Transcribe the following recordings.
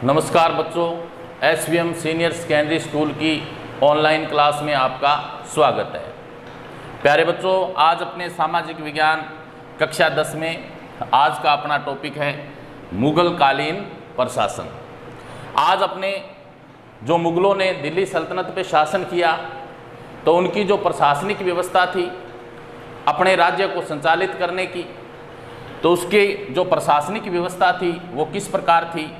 नमस्कार बच्चों, SVM senior secondary school की ऑनलाइन क्लास में आपका स्वागत है। प्यारे बच्चों, आज अपने सामाजिक विज्ञान कक्षा 10 में आज का अपना टॉपिक है मुगल कालीन प्रशासन। आज अपने जो मुगलों ने दिल्ली सल्तनत पे शासन किया तो उनकी जो प्रशासनिक व्यवस्था थी अपने राज्य को संचालित करने की, तो उसके जो प्रशासनिक व्यवस्था थी वो किस प्रकार थी,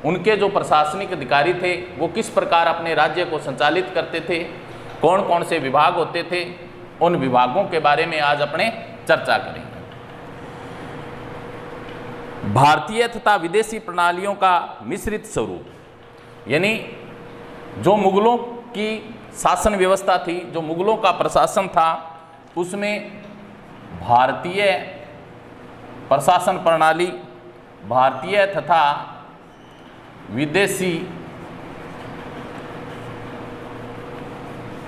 उनके जो प्रशासनिक अधिकारी थे वो किस प्रकार अपने राज्य को संचालित करते थे, कौन कौन से विभाग होते थे, उन विभागों के बारे में आज अपने चर्चा करेंगे। भारतीय तथा विदेशी प्रणालियों का मिश्रित स्वरूप, यानी जो मुगलों की शासन व्यवस्था थी, जो मुगलों का प्रशासन था, उसमें भारतीय प्रशासन प्रणाली, भारतीय तथा विदेशी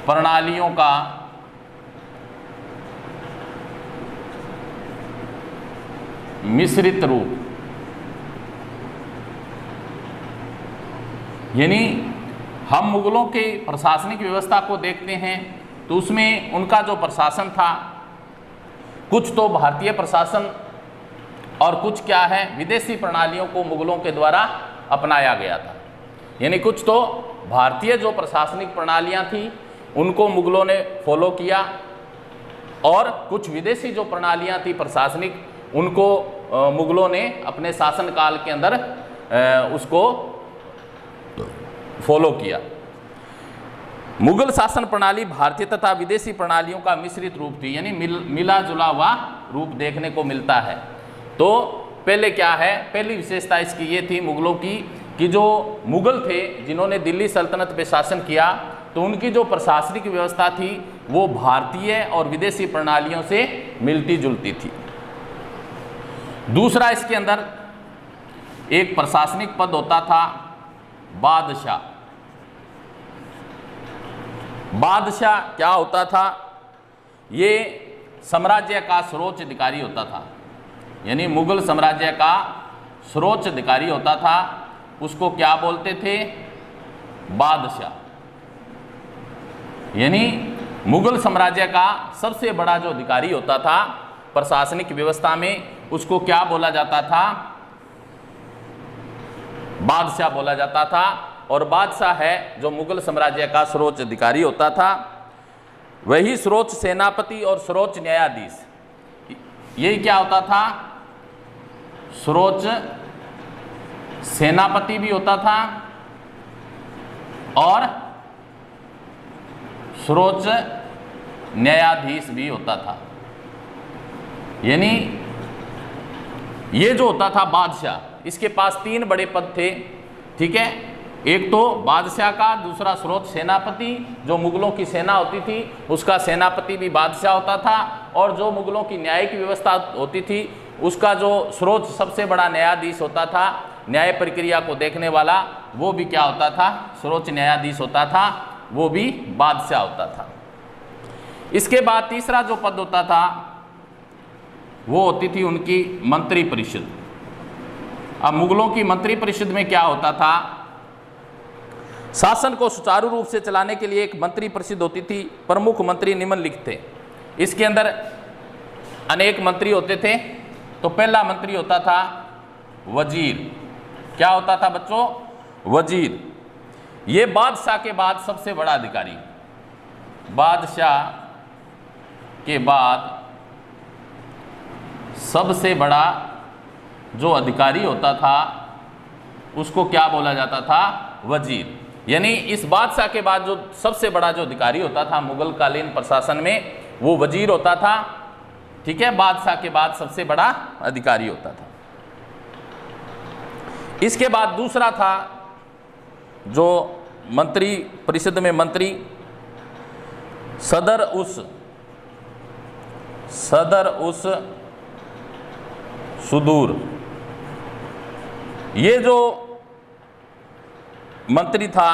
प्रणालियों का मिश्रित रूप, यानी हम मुगलों के प्रशासनिक व्यवस्था को देखते हैं तो उसमें उनका जो प्रशासन था, कुछ तो भारतीय प्रशासन और कुछ क्या है, विदेशी प्रणालियों को मुगलों के द्वारा अपनाया गया था। यानी कुछ तो भारतीय जो प्रशासनिक प्रणालियां थी उनको मुगलों ने फॉलो किया और कुछ विदेशी जो प्रणालियां थी प्रशासनिक, उनको मुगलों ने अपने शासनकाल के अंदर उसको फॉलो किया। मुगल शासन प्रणाली भारतीय तथा विदेशी प्रणालियों का मिश्रित रूप थी, यानी मिला जुला हुआ रूप देखने को मिलता है। तो पहले क्या है, पहली विशेषता इसकी ये थी मुगलों की कि जो मुगल थे जिन्होंने दिल्ली सल्तनत पे शासन किया, तो उनकी जो प्रशासनिक व्यवस्था थी वो भारतीय और विदेशी प्रणालियों से मिलती जुलती थी। दूसरा, इसके अंदर एक प्रशासनिक पद होता था बादशाह। बादशाह क्या होता था, ये साम्राज्य का सर्वोच्च अधिकारी होता था, यानी मुगल साम्राज्य का सर्वोच्च अधिकारी होता था, उसको क्या बोलते थे, बादशाह। यानी मुगल साम्राज्य का सबसे बड़ा जो अधिकारी होता था प्रशासनिक व्यवस्था में, उसको क्या बोला जाता था, बादशाह बोला जाता था। और बादशाह है जो मुगल साम्राज्य का सर्वोच्च अधिकारी होता था, वही सर्वोच्च सेनापति और सर्वोच्च न्यायाधीश, यही क्या होता था, सर्वोच्च सेनापति भी होता था और सर्वोच्च न्यायाधीश भी होता था। यानी ये जो होता था बादशाह, इसके पास तीन बड़े पद थे, ठीक है। एक तो बादशाह का, दूसरा सर्वोच्च सेनापति, जो मुगलों की सेना होती थी उसका सेनापति भी बादशाह होता था, और जो मुगलों की न्यायिक व्यवस्था होती थी उसका जो सर्वोच्च सबसे बड़ा न्यायाधीश होता था, न्याय प्रक्रिया को देखने वाला, वो भी क्या होता था, सर्वोच्च न्यायाधीश होता था, वो भी बादशाह होता था। इसके बाद तीसरा जो पद होता था वो होती थी उनकी मंत्री परिषद। अब मुगलों की मंत्री परिषद में क्या होता था, शासन को सुचारू रूप से चलाने के लिए एक मंत्री परिषद होती थी। प्रमुख मंत्री निम्नलिखित थे, इसके अंदर अनेक मंत्री होते थे। तो पहला मंत्री होता था वजीर। क्या होता था बच्चों, वजीर। ये बादशाह के बाद सबसे बड़ा अधिकारी, बादशाह के बाद सबसे बड़ा जो अधिकारी होता था उसको क्या बोला जाता था, वजीर। यानी इस बादशाह के बाद जो सबसे बड़ा जो अधिकारी होता था मुगल कालीन प्रशासन में, वो वजीर होता था, ठीक है। बादशाह के बाद सबसे बड़ा अधिकारी होता था। इसके बाद दूसरा था जो मंत्री परिषद में मंत्री, सदर उस सुदूर। ये जो मंत्री था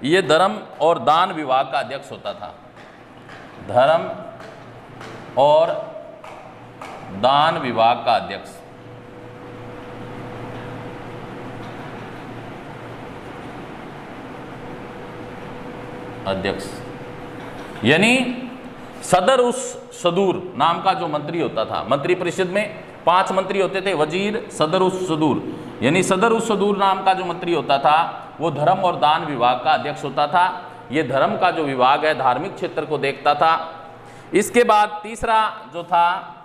ये धर्म और दान विभाग का अध्यक्ष होता था। धर्म और दान विभाग का अध्यक्ष। अध्यक्ष। यानी सदर उस सदूर नाम का जो मंत्री होता था, मंत्री परिषद में 5 मंत्री होते थे, वजीर, सदर उस सदूर, यानी सदर उस सदूर नाम का जो मंत्री होता था वो धर्म और दान विभाग का अध्यक्ष होता था। ये धर्म का जो विभाग है धार्मिक क्षेत्र को देखता था। इसके बाद तीसरा जो था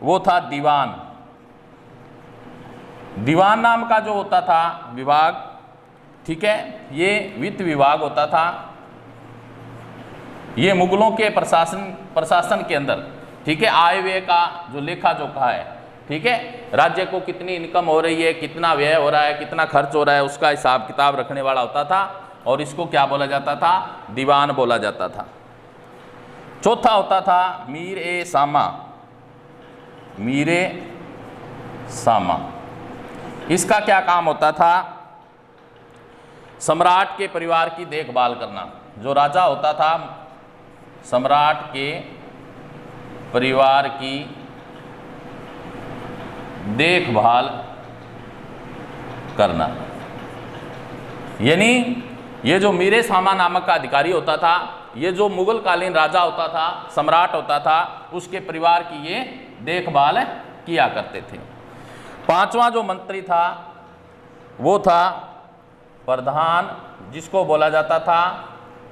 वो था दीवान। दीवान नाम का जो होता था विभाग, ठीक है, ये वित्त विभाग होता था। ये मुगलों के प्रशासन के अंदर, ठीक है, आय व्यय का जो लेखा जोखा है, ठीक है, राज्य को कितनी इनकम हो रही है, कितना व्यय हो रहा है, कितना खर्च हो रहा है, उसका हिसाब किताब रखने वाला होता था और इसको क्या बोला जाता था? दीवान बोला जाता था। चौथा होता था मीर ए सामा। मीर ए सामा, इसका क्या काम होता था? सम्राट के परिवार की देखभाल करना। जो राजा होता था सम्राट के परिवार की देखभाल करना। यानी ये जो मीरे सामा नामक का अधिकारी होता था, ये जो मुगल कालीन राजा होता था, सम्राट होता था, उसके परिवार की ये देखभाल किया करते थे। 5वां जो मंत्री था वो था प्रधान, जिसको बोला जाता था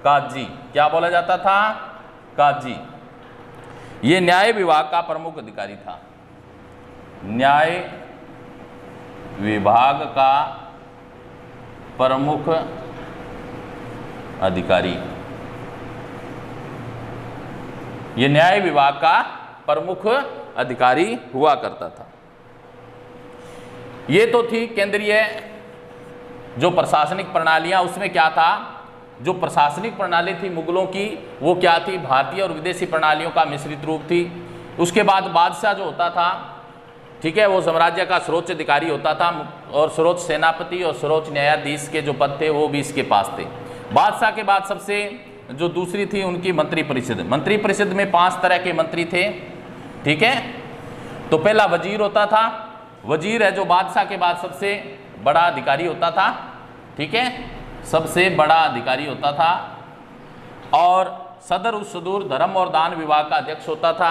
काजी। क्या बोला जाता था? काजी। ये न्याय विभाग का प्रमुख अधिकारी था। न्याय विभाग का प्रमुख अधिकारी, ये न्याय विभाग का प्रमुख अधिकारी हुआ करता था। ये तो थी केंद्रीय जो प्रशासनिक प्रणालियां, उसमें क्या था? जो प्रशासनिक प्रणाली थी मुगलों की वो क्या थी? भारतीय और विदेशी प्रणालियों का मिश्रित रूप थी। उसके बाद बादशाह जो होता था, ठीक है, वो साम्राज्य का सर्वोच्च अधिकारी होता था और सर्वोच्च सेनापति और सर्वोच्च न्यायाधीश के जो पद थे वो भी इसके पास थे। बादशाह के बाद सबसे जो दूसरी थी उनकी मंत्री परिषद। मंत्री परिषद में 5 तरह के मंत्री थे, ठीक है। तो पहला वजीर होता था। वजीर है जो बादशाह के बाद सबसे बड़ा अधिकारी होता था, ठीक है, सबसे बड़ा अधिकारी होता था। और सदर उस सदूर धर्म और दान विभाग का अध्यक्ष होता था।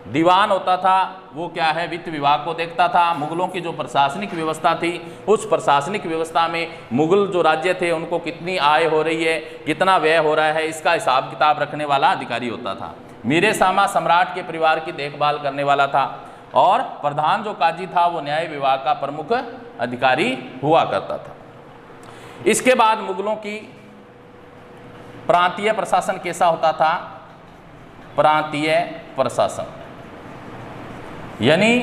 दीवान होता था, वो क्या है? वित्त विभाग को देखता था। मुगलों की जो प्रशासनिक व्यवस्था थी उस प्रशासनिक व्यवस्था में मुगल जो राज्य थे उनको कितनी आय हो रही है, कितना व्यय हो रहा है, इसका हिसाब किताब रखने वाला अधिकारी होता था। मीरे सामा सम्राट के परिवार की देखभाल करने वाला था। और प्रधान जो काजी था वो न्याय विभाग का प्रमुख अधिकारी हुआ करता था। इसके बाद मुगलों की प्रांतीय प्रशासन कैसा होता था? प्रांतीय प्रशासन, यानी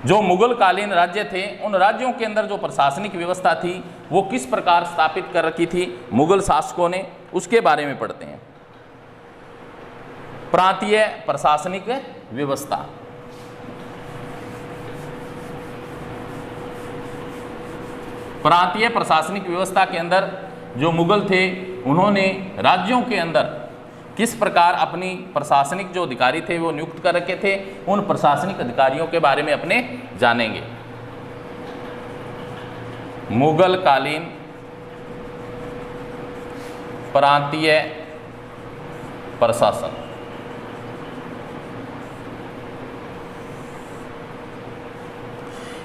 जो मुगल कालीन राज्य थे उन राज्यों के अंदर जो प्रशासनिक व्यवस्था थी वो किस प्रकार स्थापित कर रखी थी मुगल शासकों ने, उसके बारे में पढ़ते हैं। प्रांतीय प्रशासनिक व्यवस्था, प्रांतीय प्रशासनिक व्यवस्था के अंदर जो मुगल थे उन्होंने राज्यों के अंदर किस प्रकार अपनी प्रशासनिक जो अधिकारी थे वो नियुक्त कर रखे थे, उन प्रशासनिक अधिकारियों के बारे में अपने जानेंगे। मुगल कालीन प्रांतीय प्रशासन,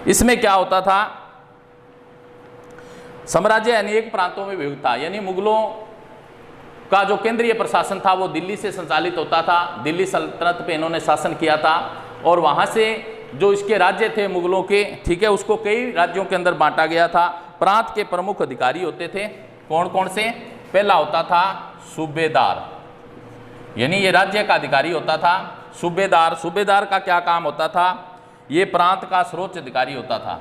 इसमें क्या होता था? साम्राज्य अनेक प्रांतों में विभक्त था, यानी मुगलों का जो केंद्रीय प्रशासन था वो दिल्ली से संचालित होता था। दिल्ली सल्तनत पे इन्होंने शासन किया था और वहाँ से जो इसके राज्य थे मुगलों के, ठीक है, उसको कई राज्यों के अंदर बांटा गया था। प्रांत के प्रमुख अधिकारी होते थे, कौन कौन से? पहला होता था सूबेदार, यानी ये राज्य का अधिकारी होता था। सूबेदार, सूबेदार का क्या काम होता था? ये प्रांत का सर्वोच्च अधिकारी होता था।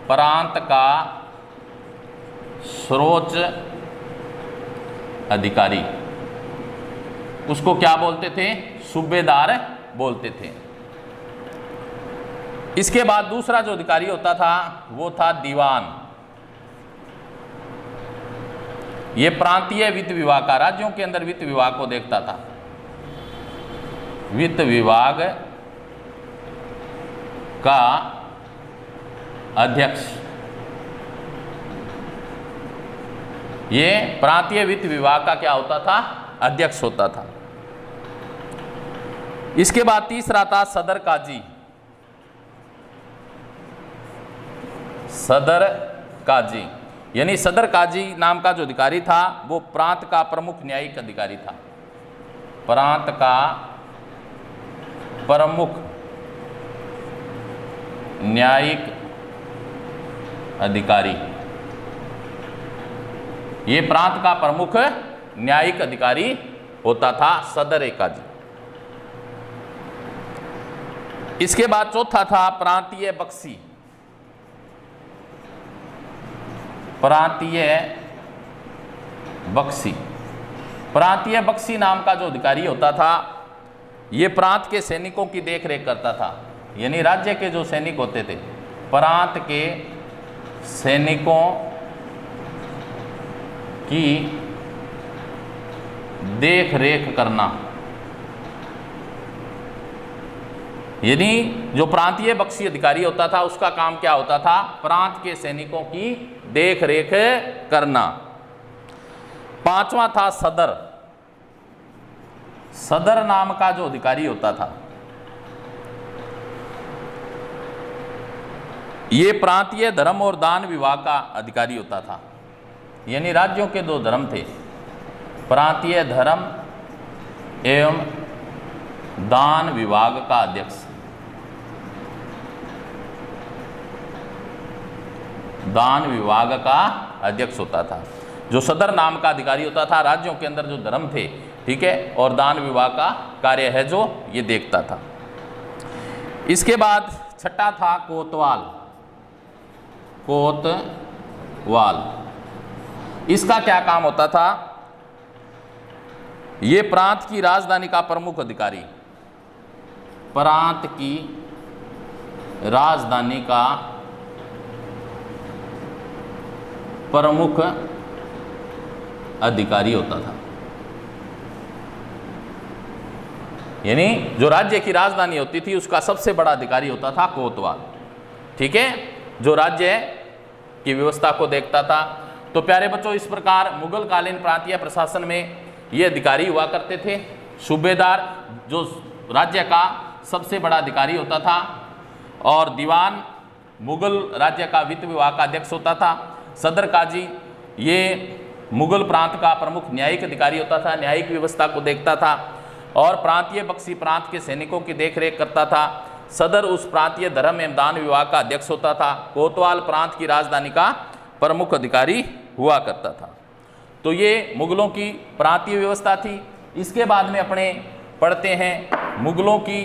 प्रांत का सर्वोच्च अधिकारी, उसको क्या बोलते थे? सूबेदार बोलते थे। इसके बाद दूसरा जो अधिकारी होता था वो था दीवान। ये प्रांतीय वित्त विभाग का, राज्यों के अंदर वित्त विभाग को देखता था। वित्त विभाग का अध्यक्ष ये प्रांतीय वित्त विभाग का क्या होता था, अध्यक्ष होता था। इसके बाद तीसरा था सदर काजी। सदर काजी यानी सदर काजी नाम का जो अधिकारी था वो प्रांत का प्रमुख न्यायिक अधिकारी था। प्रांत का प्रमुख न्यायिक अधिकारी, ये प्रांत का प्रमुख न्यायिक अधिकारी होता था सदर काजी। इसके बाद चौथा था प्रांतीय बख्शी। प्रांतीय बख्शी, प्रांतीय बख्शी नाम का जो अधिकारी होता था ये प्रांत के सैनिकों की देखरेख करता था। यानी राज्य के जो सैनिक होते थे, प्रांत के सैनिकों की देखरेख करना। यानी जो प्रांतीय बख्शी अधिकारी होता था उसका काम क्या होता था, प्रांत के सैनिकों की देख रेख करना। पांचवा था सदर। सदर नाम का जो अधिकारी होता था ये प्रांतीय धर्म और दान विभाग का अधिकारी होता था। यानी राज्यों के दो धर्म थे, प्रांतीय धर्म एवं दान विभाग का अध्यक्ष। दान विभाग का अध्यक्ष होता था। जो सदर नाम का अधिकारी होता था राज्यों के अंदर जो धर्म थे, ठीक है, और दान विभाग का कार्य है जो ये देखता था। इसके बाद छठा था कोतवाल। कोतवाल, इसका क्या काम होता था, ये प्रांत की राजधानी का प्रमुख अधिकारी, प्रांत की राजधानी का प्रमुख अधिकारी होता था। यानी जो राज्य की राजधानी होती थी उसका सबसे बड़ा अधिकारी होता था कोतवाल, ठीक है, जो राज्य की व्यवस्था को देखता था। तो प्यारे बच्चों, इस प्रकार मुगल कालीन प्रांतीय प्रशासन में ये अधिकारी हुआ करते थे। सूबेदार जो राज्य का सबसे बड़ा अधिकारी होता था, और दीवान मुगल राज्य का वित्त विभाग का अध्यक्ष होता था। सदर काजी ये मुगल प्रांत का प्रमुख न्यायिक अधिकारी होता था, न्यायिक व्यवस्था को देखता था। और प्रांतीय बख्शी प्रांत के सैनिकों की देखरेख करता था। सदर उस प्रांतीय धर्म एवं दान विभाग का अध्यक्ष होता था। कोतवाल प्रांत की राजधानी का प्रमुख अधिकारी हुआ करता था। तो ये मुगलों की प्रांतीय व्यवस्था थी। इसके बाद में अपने पढ़ते हैं मुगलों की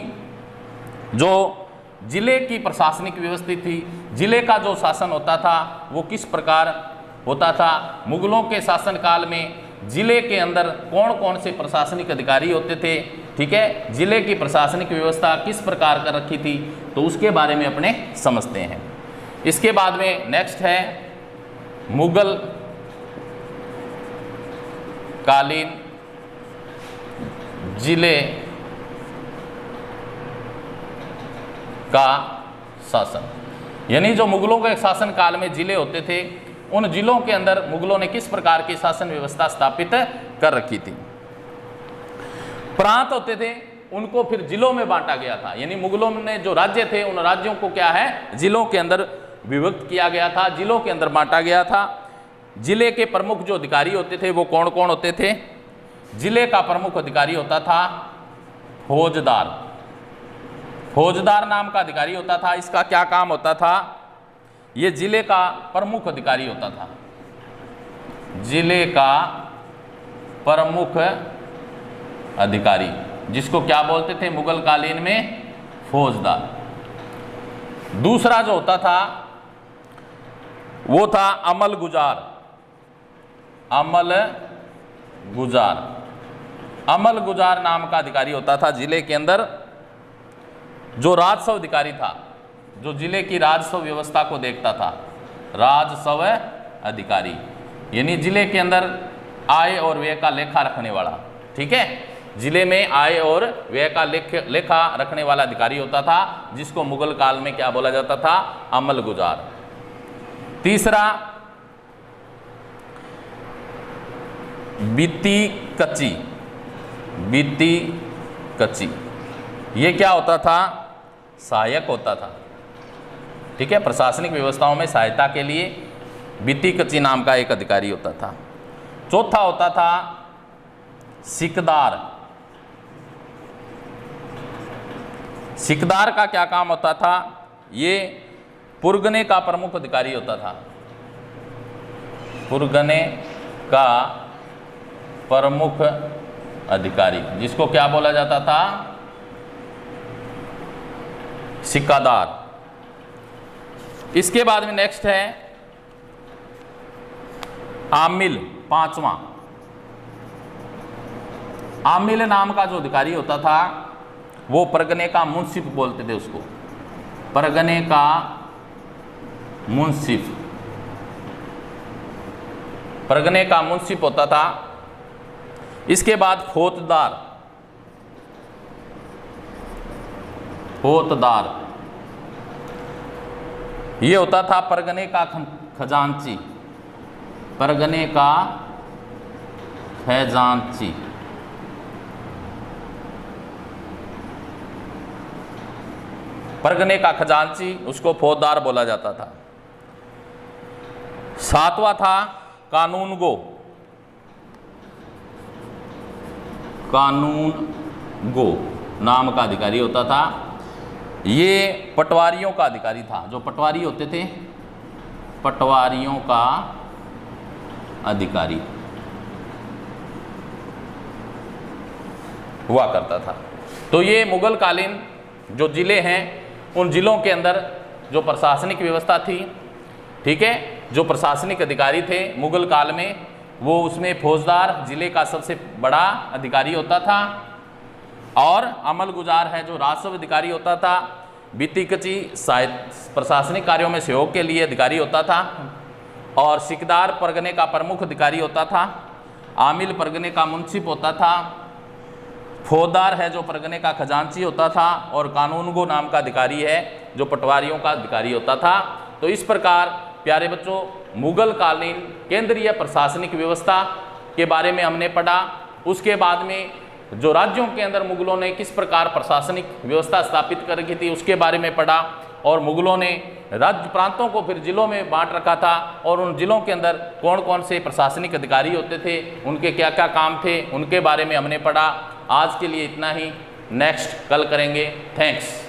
जो जिले की प्रशासनिक व्यवस्था थी। जिले का जो शासन होता था वो किस प्रकार होता था। मुगलों के शासनकाल में जिले के अंदर कौन कौन से प्रशासनिक अधिकारी होते थे, ठीक है, जिले की प्रशासनिक व्यवस्था किस प्रकार कर रखी थी, तो उसके बारे में अपने समझते हैं। इसके बाद में नेक्स्ट है मुगल कालीन जिले का शासन। यानी जो मुगलों के शासन काल में जिले होते थे, उन जिलों के अंदर मुगलों ने किस प्रकार की शासन व्यवस्था स्थापित कर रखी थी। प्रांत होते थे, उनको फिर जिलों में बांटा गया था। यानी मुगलों ने जो राज्य थे उन राज्यों को क्या है, जिलों के अंदर विभक्त किया गया था, जिलों के अंदर बांटा गया था। जिले के प्रमुख जो अधिकारी होते थे वो कौन कौन होते थे। जिले का प्रमुख अधिकारी होता था फौजदार। फौजदार नाम का अधिकारी होता था। इसका क्या काम होता था, ये जिले का प्रमुख अधिकारी होता था। जिले का प्रमुख अधिकारी, जिसको क्या बोलते थे मुगल कालीन में, फौजदार। दूसरा जो होता था वो था अमल गुजार। अमल गुजार, अमल गुजार नाम का अधिकारी होता था जिले के अंदर। जो राजस्व अधिकारी था, जो जिले की राजस्व व्यवस्था को देखता था, राजस्व अधिकारी, यानी जिले के अंदर आय और व्यय का लेखा रखने वाला, ठीक है, जिले में आय और व्यय का लेखा रखने वाला अधिकारी होता था, जिसको मुगल काल में क्या बोला जाता था, अमल गुजार। तीसरा बीती कच्ची, बीती कच्ची, ये क्या होता था? सहायक होता था। ठीक है, प्रशासनिक व्यवस्थाओं में सहायता के लिए बीती कच्ची नाम का एक अधिकारी होता था। चौथा होता था सिकदार। सिकदार का क्या काम होता था? ये पुरगने का प्रमुख अधिकारी होता था। पुरगने का प्रमुख अधिकारी, जिसको क्या बोला जाता था? सिक्कादार। इसके बाद में नेक्स्ट है आमिल, पांचवा। आमिल नाम का जो अधिकारी होता था वो परगने का मुंसिफ बोलते थे उसको, परगने का मुंसिफ, परगने का मुंसिफ होता था। इसके बाद फौजदार, फौजदार ये होता था परगने का खजांची, परगने का खजांची। परगने का खजांची, उसको फौजदार बोला जाता था। सातवां था कानूनगो, कानूनगो नाम का अधिकारी होता था। ये पटवारियों का अधिकारी था। जो पटवारी होते थे, पटवारियों का अधिकारी हुआ करता था। तो ये मुगल कालीन जो जिले हैं, उन जिलों के अंदर जो प्रशासनिक व्यवस्था थी, ठीक है, जो प्रशासनिक अधिकारी थे मुगल काल में, वो उसमें फौजदार जिले का सबसे बड़ा अधिकारी होता था, और अमल गुजार है जो राजस्व अधिकारी होता था। बीती कच्ची प्रशासनिक कार्यों में सहयोग के लिए अधिकारी होता था, और सिकदार परगने का प्रमुख अधिकारी होता था। आमिल परगने का मुंसिफ होता था। फौजदार है जो परगने का खजांची होता था, और कानूनगो नाम का अधिकारी है जो पटवारियों का अधिकारी होता था। तो इस प्रकार प्यारे बच्चों, मुगल कालीन केंद्रीय प्रशासनिक व्यवस्था के बारे में हमने पढ़ा। उसके बाद में जो राज्यों के अंदर मुगलों ने किस प्रकार प्रशासनिक व्यवस्था स्थापित कर रखी थी उसके बारे में पढ़ा, और मुगलों ने राज्य प्रांतों को फिर जिलों में बांट रखा था, और उन जिलों के अंदर कौन कौन से प्रशासनिक अधिकारी होते थे, उनके क्या क्या काम थे, उनके बारे में हमने पढ़ा। आज के लिए इतना ही, नेक्स्ट कल करेंगे। थैंक्स।